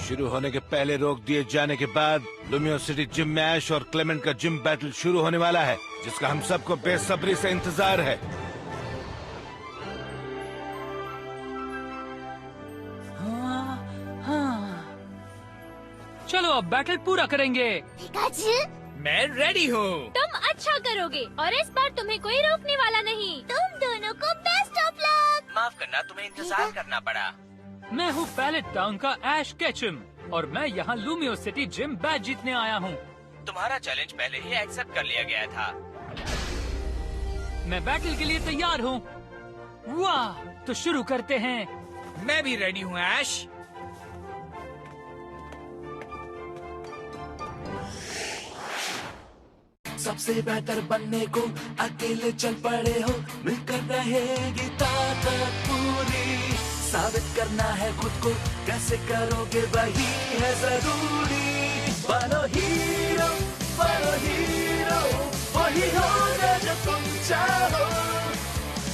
शुरू होने के पहले रोक दिए जाने के बाद लुमियोसिटी जिम में ऐश और क्लेमेंट का जिम बैटल शुरू होने वाला है, जिसका हम सबको बेसब्री से इंतजार है। चलो अब बैटल पूरा करेंगे। मैं रेडी हूँ। तुम अच्छा करोगे और इस बार तुम्हें कोई रोकने वाला नहीं। तुम दोनों को बेस्ट ऑफ लक। माफ करना, तुम्हें इंतजार करना पड़ा। मैं हूँ पैलेट टाउन का ऐश केचम और मैं यहाँ लूमियो सिटी जिम बैच जीतने आया हूँ। तुम्हारा चैलेंज पहले ही एक्सेप्ट कर लिया गया था। मैं बैटल के लिए तैयार हूँ। वाह, तो शुरू करते हैं। मैं भी रेडी हूँ ऐश। सबसे बेहतर बनने को अकेले चल पड़े हो, मिलकर रहेगी ताकत पूरी। साबित करना है खुद को, कैसे करोगे वही है जरूरी। बनो हीरो, वही होगा जो तुम चाहो।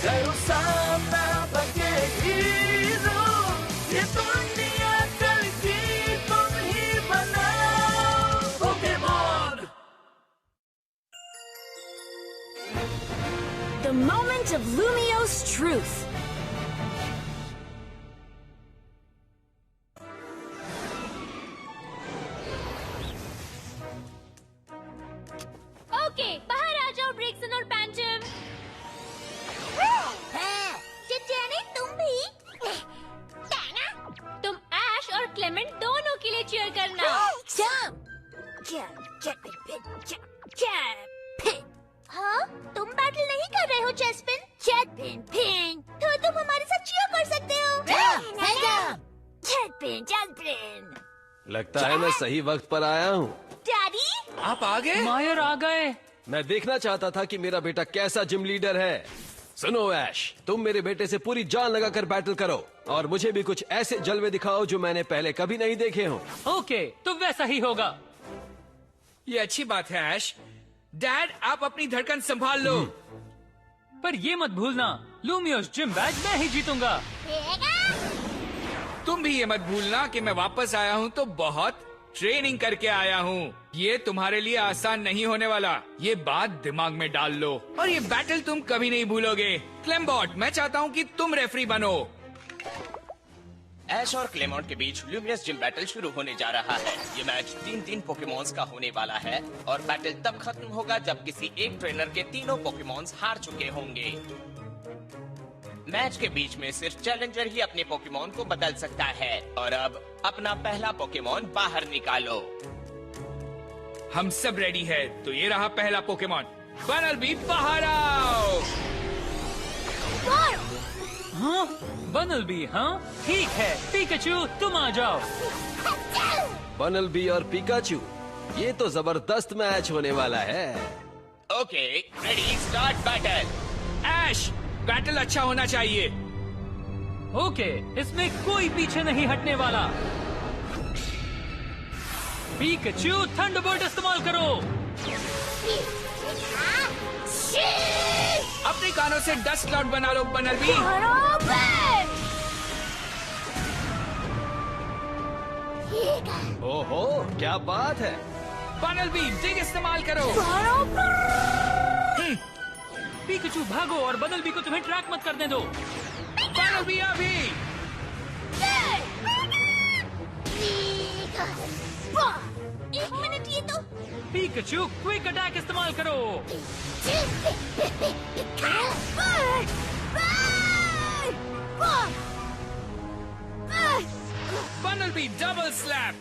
करो सामना बके हीरो, ये दुनिया कल की तुम ही बनाओ। Pokemon. The moment of Lumio's truth. Okay, बाहर आ जाओ ब्रिक्सन और पैंटम। चिचियाने, तुम भी? तुम ऐश और क्लेमेंट दोनों के लिए चीयर करना। हाँ, तुम बैटल नहीं कर रहे हो चेस्पिन? चेस्पिन, तो तुम हमारे साथ चीयर कर सकते हो। चेस्पिन। लगता है मैं सही वक्त पर आया हूँ। डैडी, आप आ गए? मायर आ गए। मैं देखना चाहता था कि मेरा बेटा कैसा जिम लीडर है। सुनो ऐश, तुम मेरे बेटे से पूरी जान लगाकर बैटल करो और मुझे भी कुछ ऐसे जलवे दिखाओ जो मैंने पहले कभी नहीं देखे हों। ओके, तो वैसा ही होगा। ये अच्छी बात है ऐश। डैड, आप अपनी धड़कन संभाल लो। पर ये मत भूलना, लूमियोस जिम बैच मैं ही जीतूंगा। तुम भी ये मत भूलना कि मैं वापस आया हूँ तो बहुत ट्रेनिंग करके आया हूँ। ये तुम्हारे लिए आसान नहीं होने वाला, ये बात दिमाग में डाल लो। और ये बैटल तुम कभी नहीं भूलोगे। क्लेमबॉट, मैं चाहता हूँ कि तुम रेफरी बनो। ऐश और क्लेमॉन्ट के बीच लूमियस जिम बैटल शुरू होने जा रहा है। ये मैच 3-3 पोकेमॉन्स का होने वाला है और बैटल तब खत्म होगा जब किसी एक ट्रेनर के तीनों पोकेमॉन्स हार चुके होंगे। मैच के बीच में सिर्फ चैलेंजर ही अपने पोकेमॉन को बदल सकता है। और अब अपना पहला पोकेमॉन बाहर निकालो। हम सब रेडी है, तो ये रहा पहला पोकेमॉन। बनलबी, बाहर आओ। हाँ, बनलबी, हाँ ठीक है। पिकाचू, तुम आ जाओ। बनलबी और पिकाचू, ये तो जबरदस्त मैच होने वाला है। Okay, ready, start battle. Ash, battle अच्छा होना चाहिए। ओके, इसमें कोई पीछे नहीं हटने वाला। पिकाचू, थंडरबोल्ट इस्तेमाल करो। अपने कानों से डस्ट क्लाउड बना लो बनलबी। ओहो, क्या बात है। बनलबी, डिग इस्तेमाल करो। पिकाचू भागो और बनलबी को तुम्हें ट्रैक मत करने दो। बनलबी अभी। एक मिनट, ये तो पिकाचू, क्विक अटैक इस्तेमाल करो। बनलबी, डबल स्लैप।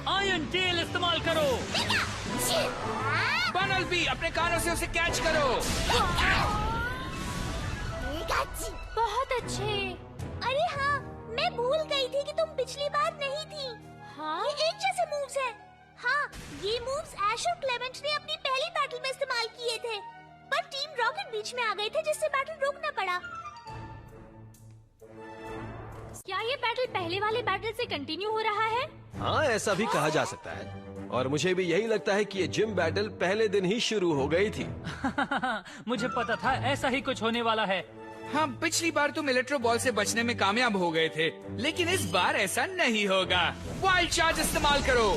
आयरन टेल इस्तेमाल करो। बनलबी, अपने कानों से उसे कैच करो। बहुत अच्छे। अरे हाँ, मैं भूल गई थी कि तुम पिछली बार नहीं थी। हाँ? ये एक जैसे मूव्स हैं। हाँ, ये मूव्स ऐश और क्लेमेंट ने अपनी पहली बैटल में इस्तेमाल किए थे, पर टीम रॉकेट बीच में आ गए थे जिससे बैटल रोकना पड़ा। क्या ये बैटल पहले वाले बैटल से कंटिन्यू हो रहा है? हाँ, ऐसा भी कहा जा सकता है। और मुझे भी यही लगता है कि ये जिम बैटल पहले दिन ही शुरू हो गई थी। मुझे पता था ऐसा ही कुछ होने वाला है। हाँ, पिछली बार तुम इलेक्ट्रो बॉल से बचने में कामयाब हो गए थे, लेकिन इस बार ऐसा नहीं होगा। वाइल्ड चार्ज इस्तेमाल करो।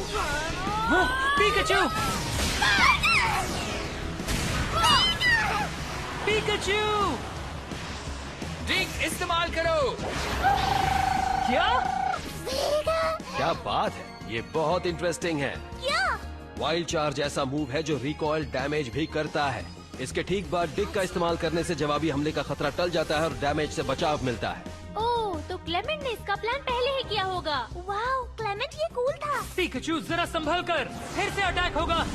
पिकाचू! पिकाचू! ड्रिंक इस्तेमाल करो। क्या? क्या बात है, ये बहुत इंटरेस्टिंग है। क्या? वाइल्ड चार्ज ऐसा मूव है जो रिकॉइल डैमेज भी करता है। इसके ठीक बाद डिग का इस्तेमाल करने से जवाबी हमले का खतरा टल जाता है और डैमेज से बचाव मिलता है। ओह, तो क्लेमेंट ने इसका प्लान पहले ही किया होगा। वाओ, क्लेमेंट ये कूल था। पिकाचू जरा संभल कर, फिर से अटैक होगा।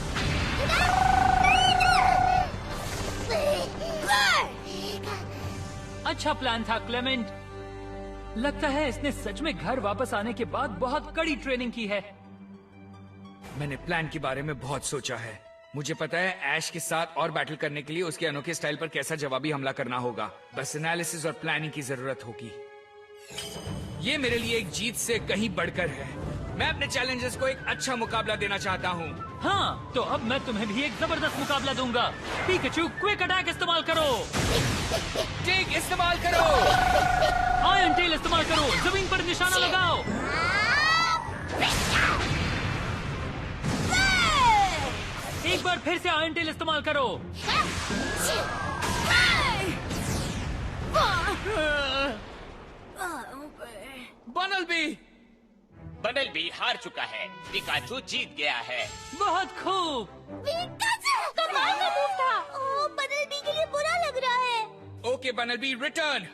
अच्छा प्लान था क्लेमेंट। लगता है इसने सच में घर वापस आने के बाद बहुत कड़ी ट्रेनिंग की है। मैंने प्लान के बारे में बहुत सोचा है। मुझे पता है ऐश के साथ और बैटल करने के लिए उसके अनोखे स्टाइल पर कैसा जवाबी हमला करना होगा। बस एनालिसिस और प्लानिंग की जरूरत होगी। ये मेरे लिए एक जीत से कहीं बढ़कर है। मैं अपने चैलेंजर्स को एक अच्छा मुकाबला देना चाहता हूँ। हाँ, तो अब मैं तुम्हें भी एक जबरदस्त मुकाबला दूंगा। पिकाचू क्विक अटैक इस्तेमाल करो। टिग इस्तेमाल करो। आयरन टेल इस्तेमाल करो। जमीन पर निशाना लगाओ। एक बार फिर से आयरन टेल इस्तेमाल करो। बनल भी हार चुका है। पिकाचू जीत गया है। बहुत खूब। कमाल का मूव था। ओह, बदल बी के लिए बुरा लग रहा है। ओके बनल बी, रिटर्न।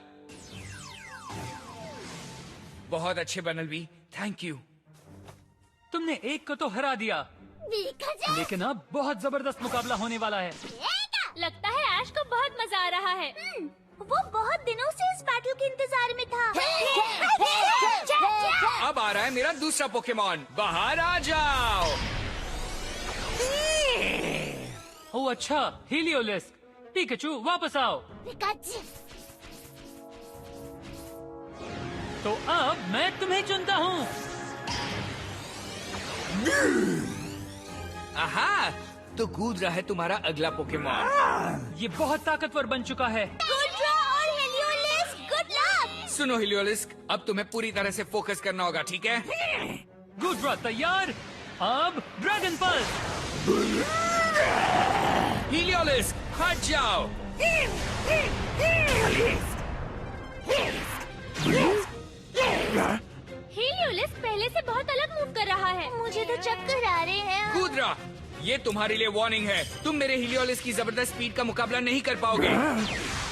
बहुत अच्छे बनल बी, थैंक यू। तुमने एक को तो हरा दिया, लेकिन अब बहुत जबरदस्त मुकाबला होने वाला है। लगता है ऐश को बहुत मजा आ रहा है। वो बहुत दिनों से इस बैटल के इंतजार में था। अब आ रहा है मेरा दूसरा पोकेमॉन। बाहर आ जाओ। ओह अच्छा, हीलियोलिस्क। पिकाचू वापस आओ। तो अब मैं तुम्हें चुनता हूँ। आहा, तो कूद रहा है तुम्हारा अगला पोकेमॉन। ये बहुत ताकतवर बन चुका है। और हेलियोलिस्क, गुड लक। सुनो हिलियोलिस्क, अब तुम्हें पूरी तरह से फोकस करना होगा, ठीक है? गुड्रा तैयार। अब ड्रैगन पल्स। हिलियोलिस्क हट जाओ। हेलियोलिस्क पहले से बहुत अलग मूव कर रहा है। मुझे तो चक्कर आ रहे हैं। कूदरा, ये तुम्हारे लिए वार्निंग है। तुम मेरे हिलियोलिस्क की जबरदस्त स्पीड का मुकाबला नहीं कर पाओगे।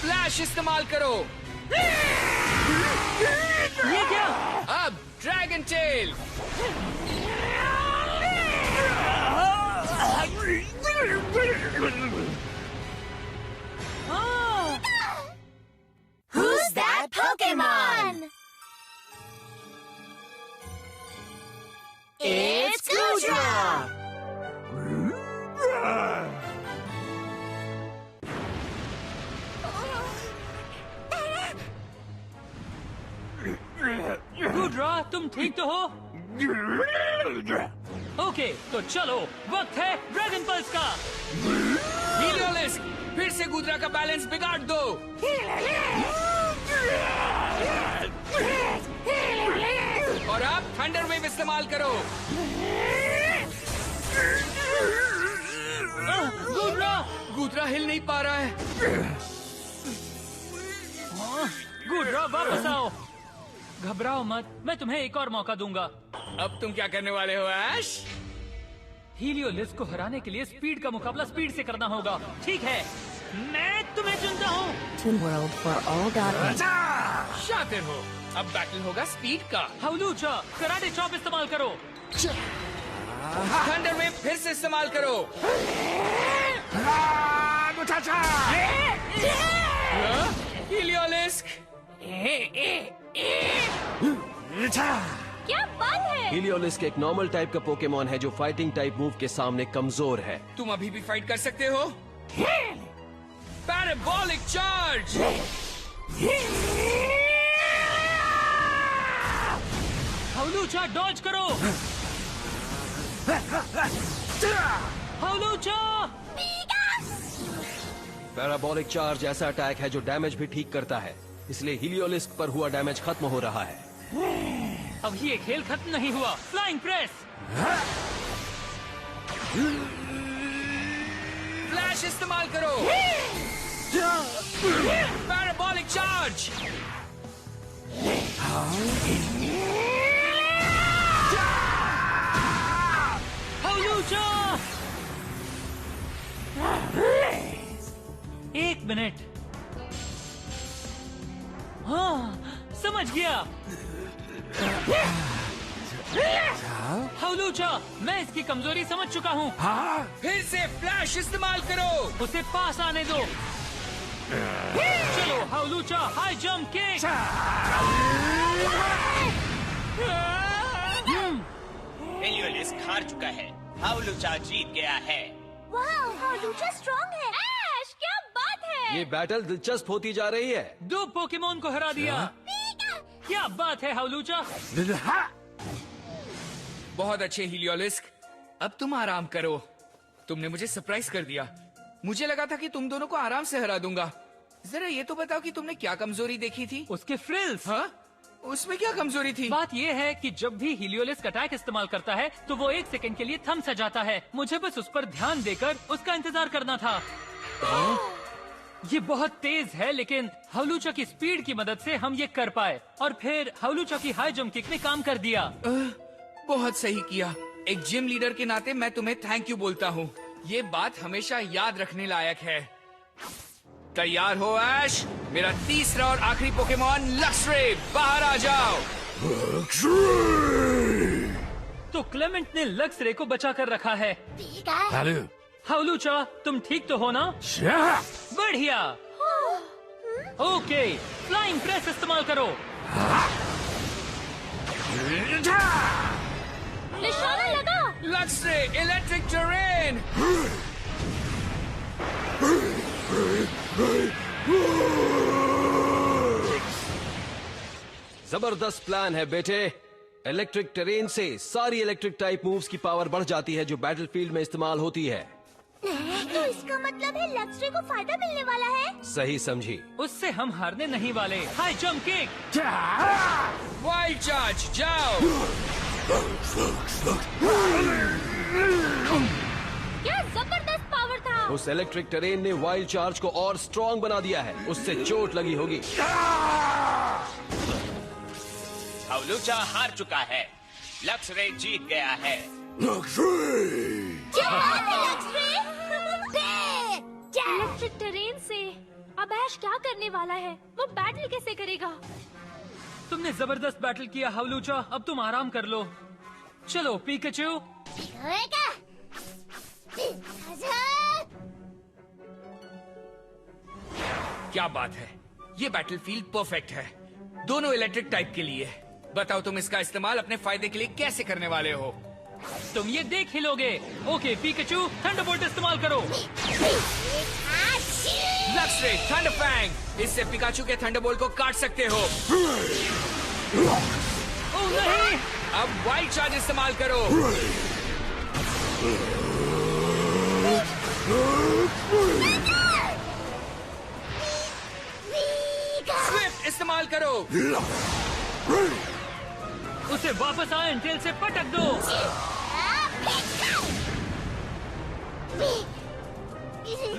फ्लैश इस्तेमाल करो। ये क्या? अब dragon tell. Who's that Pokemon? It's Gudra! गुड्रा, तुम ठीक तो हो? ओके, तो चलो, वक्त है ड्रैगन पल्स का। हिलियोलिस्क, फिर से गुद्रा का बैलेंस बिगाड़ दो। और अब थंडर वेव इस्तेमाल करो। गुद्रा हिल नहीं पा रहा है। गुड्रा वापस आओ। घबराओ मत, मैं तुम्हें एक और मौका दूंगा। अब तुम क्या करने वाले हो ऐश? हीलियोलिस्क को हराने के लिए स्पीड का मुकाबला स्पीड से करना होगा। ठीक है, मैं तुम्हें चुनता हूँ। World for all God. शातिर हो। अब बैटल होगा स्पीड का। हाउलूचा, कराटे चॉप इस्तेमाल करो। थंडर वेव फिर से इस्तेमाल करो। हिलियोलिस्क। क्या बात है? हिलियोलिस्क एक नॉर्मल टाइप का पोकेमॉन है जो फाइटिंग टाइप मूव के सामने कमजोर है। तुम अभी भी फाइट कर सकते हो। Parabolic charge. हाउलूचा डॉज करो। हाउलूचा। पैराबोलिक चार्ज ऐसा अटैक है जो डैमेज भी ठीक करता है, इसलिए हीलियोलिस्क पर हुआ डैमेज खत्म हो रहा है। अब ये खेल खत्म नहीं हुआ। Flying press. फ्लैश इस्तेमाल करो। Parabolic charge. हाउलूचा! 1 मिनट। हाँ, समझ गया। हाउलूचा, मैं इसकी कमजोरी समझ चुका हूँ। फिर से फ्लैश इस्तेमाल करो। उसे पास आने दो। चलो हाउलूचा, हाई जंप किक। हेलियोलिस्क हार चुका है, हाउलूचा जीत गया है। वाह, हाउलूचा स्ट्रांग है। ऐश, क्या बात है। ये बैटल दिलचस्प होती जा रही है। 2 पोकेमोन को हरा दिया। क्या बात है हाउलूचा। बहुत अच्छे हीलियोलिस्क, अब तुम आराम करो। तुमने मुझे सरप्राइज कर दिया। मुझे लगा था कि तुम दोनों को आराम से हरा दूंगा। जरा ये तो बताओ कि तुमने क्या कमजोरी देखी थी? उसके फ्रिल्स। हाँ? उसमें क्या कमजोरी थी? बात ये है कि जब भी हीलियोलिस्क अटैक इस्तेमाल करता है तो वो 1 सेकंड के लिए थम सा जाता है। मुझे बस उस पर ध्यान देकर उसका इंतजार करना था। ये बहुत तेज है, लेकिन हाउलूचा की स्पीड की मदद से हम ये कर पाए, और फिर हाउलूचा की हाई जंप किक ने काम कर दिया। बहुत सही किया। एक जिम लीडर के नाते मैं तुम्हें थैंक यू बोलता हूँ। ये बात हमेशा याद रखने लायक है। तैयार हो ऐश? मेरा तीसरा और आखिरी पोकेमॉन लक्सरे, बाहर आ जाओ। तो क्लेमेंट ने लक्सरे को बचा कर रखा है। हाउलूचा, तुम ठीक तो हो ना? बढ़िया। ओके, फ्लाइंग प्रेस इस्तेमाल करो। निशाना लगा। लक्सरे, इलेक्ट्रिक टेरेन। जबरदस्त प्लान है बेटे। इलेक्ट्रिक टेरेन से सारी इलेक्ट्रिक टाइप मूव्स की पावर बढ़ जाती है जो बैटलफील्ड में इस्तेमाल होती है। तो इसका मतलब है लक्सरे को फायदा मिलने वाला है। सही समझी। उससे हम हारने नहीं वाले। High jump kick. Wild charge, जाओ। क्या जबरदस्त पावर था। उस इलेक्ट्रिक टेरेन ने वाइल्ड चार्ज को और स्ट्रॉन्ग बना दिया है। उससे चोट लगी होगी। हाउलूचा हार चुका है, लक्सरे जीत गया है। इलेक्ट्रिक टेरेन से अब ऐश क्या करने वाला है? वो बैटल कैसे करेगा? तुमने जबरदस्त बैटल किया हाउलूचा, अब तुम आराम कर लो। चलो पीकाचू। क्या बात है, ये बैटलफील्ड परफेक्ट है, दोनों इलेक्ट्रिक टाइप के लिए। बताओ तुम इसका इस्तेमाल अपने फायदे के लिए कैसे करने वाले हो? तुम ये देख ही लोगे। ओके पीकाचू, थंडरबोल्ट इस्तेमाल करो। लक्सरे, थंडर फैंग, इससे पिकाचू के थंडरबोल्ट को काट सकते हो। ओह नहीं! अब वाइल्ड चार्ज इस्तेमाल करो। स्विफ्ट इस्तेमाल करो। उसे वापस आयरन टेल से पटक दो।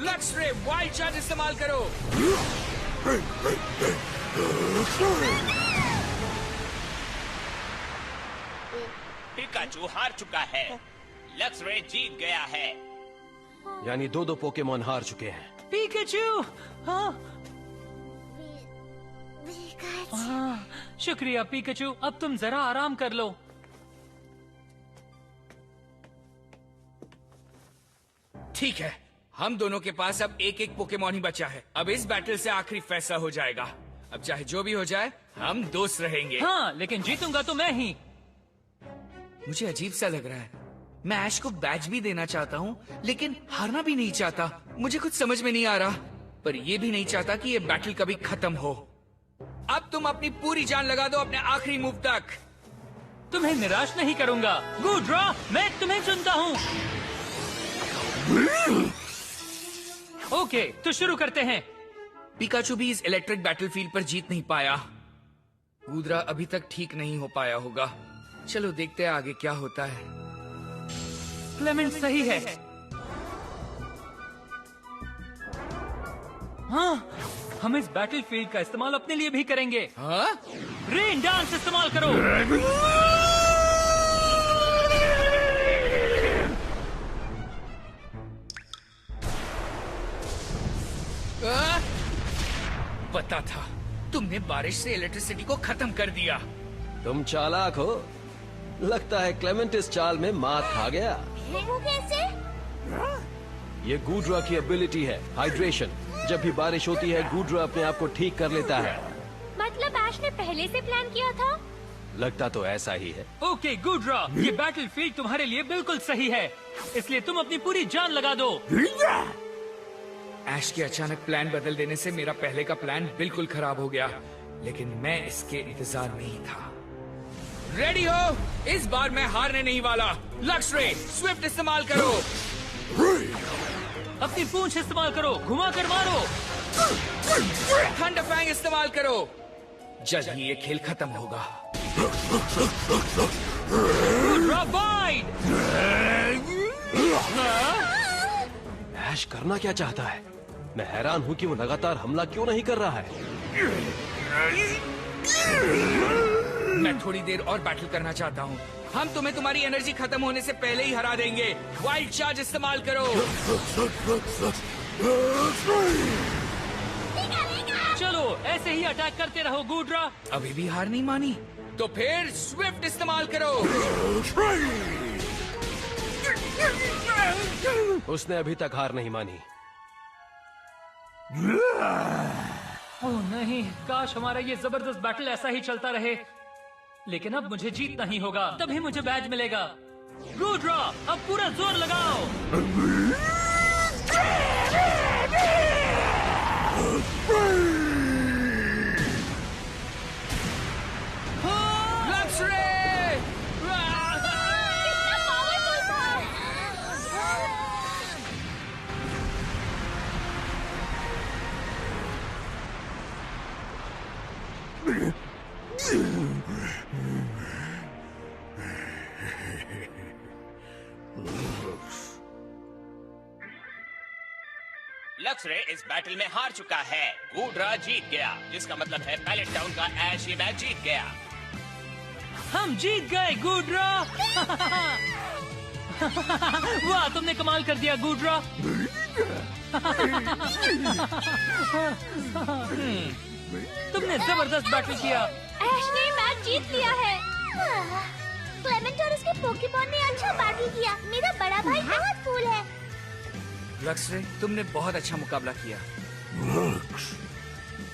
लक्सरे, वाइल्ड चार्ज इस्तेमाल करो। पिकाचू हार चुका है, लक्सरे जीत गया है। यानी दो पोकेमॉन हार चुके हैं। पीकाचू! हाँ हाँ, शुक्रिया पीकाचू, अब तुम जरा आराम कर लो। ठीक है, हम दोनों के पास अब एक एक पोकेमॉन ही बचा है। अब इस बैटल से आखिरी फैसला हो जाएगा। अब चाहे जो भी हो जाए, हम दोस्त रहेंगे। हाँ, लेकिन जीतूंगा तो मैं ही। मुझे अजीब सा लग रहा है। मैं ऐश को बैच भी देना चाहता हूँ, लेकिन हारना भी नहीं चाहता। मुझे कुछ समझ में नहीं आ रहा, पर ये भी नहीं चाहता कि ये बैटल कभी खत्म हो। अब तुम अपनी पूरी जान लगा दो अपने आखिरी मूव तक। तुम्हें निराश नहीं करूंगा। गुड ड्रॉ, मैं तुम्हें चुनता हूँ। ओके, तो शुरू करते हैं। पिकाचू भी इस इलेक्ट्रिक बैटलफील्ड पर जीत नहीं पाया। गूदरा अभी तक ठीक नहीं हो पाया होगा। चलो देखते हैं आगे क्या होता है। क्लेमेंट सही है। हाँ, हम इस बैटलफील्ड का इस्तेमाल अपने लिए भी करेंगे। हाँ? रेन डांस इस्तेमाल करो। पता था, तुमने बारिश से इलेक्ट्रिसिटी को खत्म कर दिया। तुम चालाक हो। लगता है क्लेमेंट इस चाल में मात खा गया। वो कैसे? ये गूड्रा की एबिलिटी है, हाइड्रेशन। जब भी बारिश होती है गूड्रा अपने आप को ठीक कर लेता है। मतलब ऐश ने पहले से प्लान किया था? लगता तो ऐसा ही है। ओके गूड्रा, ये बैटलफील्ड तुम्हारे लिए बिल्कुल सही है, इसलिए तुम अपनी पूरी जान लगा दो। ऐश के अचानक प्लान बदल देने से मेरा पहले का प्लान बिल्कुल खराब हो गया, लेकिन मैं इसके इंतजार में ही था। रेडी हो? इस बार मैं हारने नहीं वाला। लक्स रे, स्विफ्ट इस्तेमाल करो। अपनी पूंछ इस्तेमाल करो, घुमा कर मारो। थंडर फैंग इस्तेमाल करो। जल्द ही ये खेल खत्म होगा। गूड्रा बाइट। ऐश करना क्या चाहता है? मैं हैरान हूँ कि वो लगातार हमला क्यों नहीं कर रहा है। मैं थोड़ी देर और बैटल करना चाहता हूँ। हम तुम्हें तुम्हारी एनर्जी खत्म होने से पहले ही हरा देंगे। वाइल्ड चार्ज इस्तेमाल करो। चलो ऐसे ही अटैक करते रहो गूड्रा। अभी भी हार नहीं मानी? तो फिर स्विफ्ट इस्तेमाल करो। उसने अभी तक हार नहीं मानी। ओह नहीं, काश हमारा ये जबरदस्त बैटल ऐसा ही चलता रहे। लेकिन अब मुझे जीतना ही होगा, तभी मुझे बैज मिलेगा। गूड्रा, अब पूरा जोर लगाओ। लक्स रे! लक्स रे इस बैटल में हार चुका है। गूड्रा जीत गया, जिसका मतलब है पैलेट टाउन का ऐश ये मैच जीत गया। हम जीत गए गूड्रा। वाह, तुमने कमाल कर दिया गूड्रा। तुमने जबरदस्त बैटल किया। ऐश ने मैच जीत लिया है। क्लेमेंट और उसके पोकेमॉन ने अच्छा बैटल किया। मेरा बड़ा भाई बहुत कूल है। लक्स रे, तुमने बहुत अच्छा मुकाबला किया।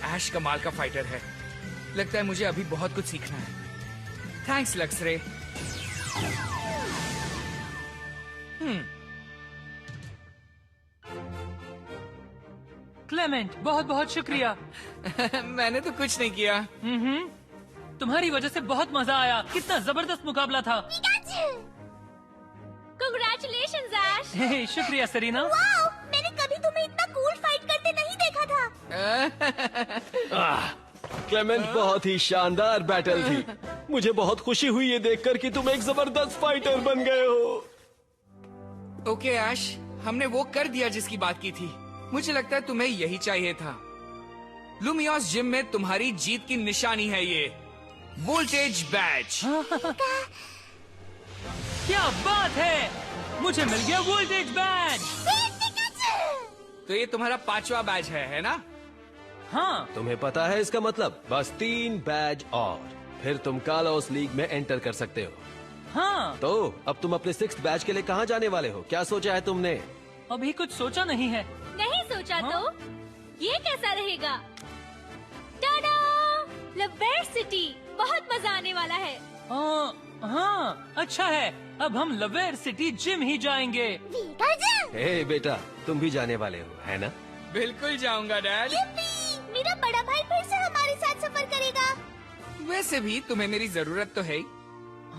ऐश कमाल का फाइटर है। लगता है मुझे अभी बहुत कुछ सीखना है। थैंक्स लक्स रे। क्लेमेंट, बहुत बहुत शुक्रिया। मैंने तो कुछ नहीं किया। तुम्हारी वजह से बहुत मजा आया। कितना जबरदस्त मुकाबला था। कांग्रेचुलेशंस ऐश। शुक्रिया सरीना। वाओ, मैंने कभी तुम्हें इतना कूल फाइट करते नहीं देखा था। क्लेमेंट, बहुत ही शानदार बैटल थी। मुझे बहुत खुशी हुई ये देखकर कि तुम एक जबरदस्त फाइटर बन गए हो। ओके ऐश, हमने वो कर दिया जिसकी बात की थी। मुझे लगता है तुम्हें यही चाहिए था। लुमियोस जिम में तुम्हारी जीत की निशानी है ये वोल्टेज बैज। क्या बात है, मुझे मिल गया वोल्टेज बैज। तो ये तुम्हारा 5वां बैज है ना? हाँ, तुम्हें पता है इसका मतलब? बस 3 बैज और फिर तुम कालोस लीग में एंटर कर सकते हो। हाँ। तो अब तुम अपने 6th बैच के लिए कहाँ जाने वाले हो? क्या सोचा है तुमने? अभी कुछ सोचा नहीं है। नहीं सोचा हाँ? तो ये कैसा रहेगा? टाडा! लवेयर सिटी, बहुत मजा आने वाला है। हाँ, अच्छा है। अब हम लवेयर सिटी जिम ही जाएंगे। हे बेटा, तुम भी जाने वाले हो, है ना? बिल्कुल जाऊंगा डैड। यप्पी! मेरा बड़ा भाई फिर से हमारे साथ सफर करेगा। वैसे भी तुम्हें मेरी जरूरत तो है ही।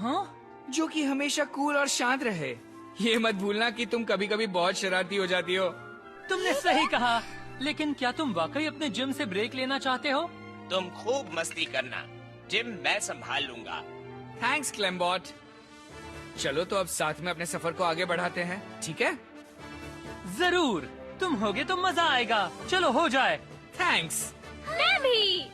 हाँ? जो कि हमेशा कूल और शांत रहे। ये मत भूलना कि तुम कभी कभी बहुत शरारती हो जाती हो। तुमने सही कहा। लेकिन क्या तुम वाकई अपने जिम से ब्रेक लेना चाहते हो? तुम खूब मस्ती करना, जिम मैं संभाल लूंगा। थैंक्स क्लेमबॉट। चलो तो अब साथ में अपने सफर को आगे बढ़ाते हैं, ठीक है? जरूर, तुम होगे तो मजा आएगा। चलो हो जाए। थैंक्स। मैं भी।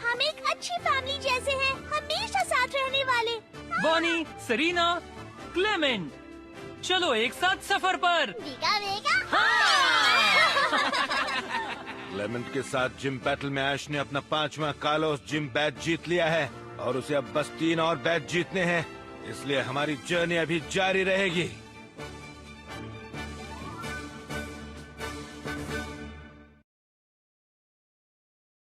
हम एक अच्छी फैमिली जैसे हैं, हमेशा साथ रहने वाले। बॉनी, सरीना, क्लेमेंट, चलो एक साथ सफर पर। क्लेमेंट के साथ जिम बैटल में ऐश ने अपना 5वां कार्लोस जिम बैच जीत लिया है और उसे अब बस 3 और बैच जीतने हैं, इसलिए हमारी जर्नी अभी जारी रहेगी।